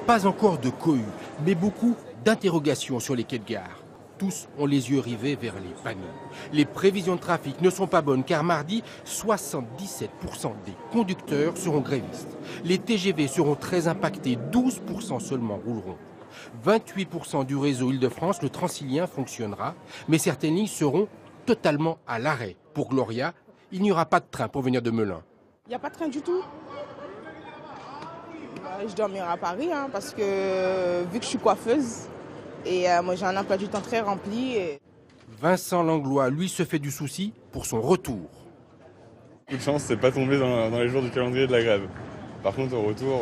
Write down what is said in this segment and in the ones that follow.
Pas encore de cohue, mais beaucoup d'interrogations sur les quais de gare. Tous ont les yeux rivés vers les panneaux. Les prévisions de trafic ne sont pas bonnes car mardi, 77% des conducteurs seront grévistes. Les TGV seront très impactés, 12% seulement rouleront. 28% du réseau Île-de-France, le Transilien, fonctionnera, mais certaines lignes seront totalement à l'arrêt. Pour Gloria, il n'y aura pas de train pour venir de Melun. Il n'y a pas de train du tout. Je dormirai à Paris parce que vu que je suis coiffeuse et moi j'ai un emploi du temps très rempli. Vincent Langlois, lui, se fait du souci pour son retour. Coup de chance, c'est pas tombé dans les jours du calendrier de la grève. Par contre, au retour,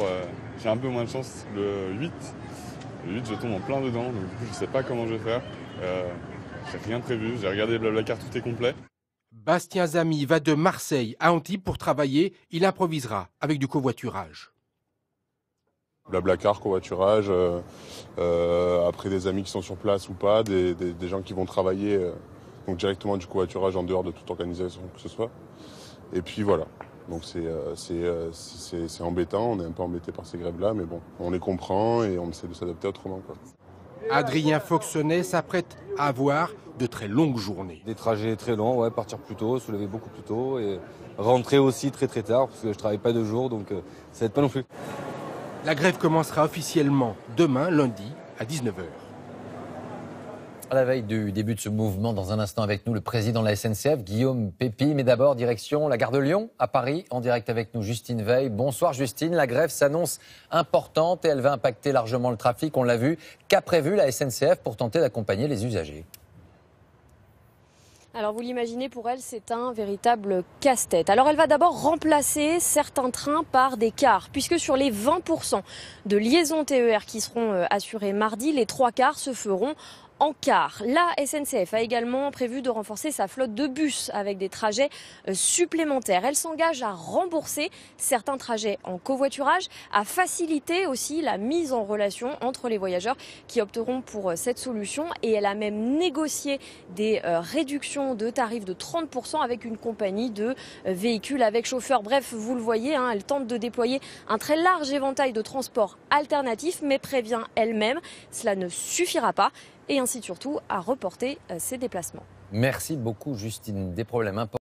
j'ai un peu moins de chance. Le 8, je tombe en plein dedans, donc du coup, je sais pas comment je vais faire. J'ai rien prévu, j'ai regardé Blablacar, tout est complet. Bastien Zamy va de Marseille à Antibes pour travailler. Il improvisera avec du covoiturage. Blablacar, covoiturage, après des amis qui sont sur place ou pas, des gens qui vont travailler donc directement du covoiturage en dehors de toute organisation que ce soit. Et puis voilà, donc c'est embêtant, on est un peu embêté par ces grèves-là, mais bon, on les comprend et on essaie de s'adapter autrement, quoi. Adrien Foxonnet s'apprête à avoir de très longues journées. Des trajets très longs, ouais, partir plus tôt, se lever beaucoup plus tôt et rentrer aussi très tard parce que je travaille pas de jour, donc ça aide pas non plus. La grève commencera officiellement demain, lundi, à 19h. À la veille du début de ce mouvement, dans un instant avec nous, le président de la SNCF, Guillaume Pépi. Mais d'abord, direction la gare de Lyon, à Paris, en direct avec nous, Justine Veil. Bonsoir Justine, la grève s'annonce importante et elle va impacter largement le trafic, on l'a vu. Qu'a prévu la SNCF pour tenter d'accompagner les usagers ? Alors vous l'imaginez, pour elle, c'est un véritable casse-tête. Alors elle va d'abord remplacer certains trains par des cars, puisque sur les 20% de liaisons TER qui seront assurées mardi, les 3 quarts se feront en car. La SNCF a également prévu de renforcer sa flotte de bus avec des trajets supplémentaires. Elle s'engage à rembourser certains trajets en covoiturage, à faciliter aussi la mise en relation entre les voyageurs qui opteront pour cette solution. Et elle a même négocié des réductions de tarifs de 30% avec une compagnie de véhicules avec chauffeur. Bref, vous le voyez, elle tente de déployer un très large éventail de transports alternatifs, mais prévient elle-même, cela ne suffira pas et incite surtout à reporter ses déplacements. Merci beaucoup Justine. Des problèmes importants.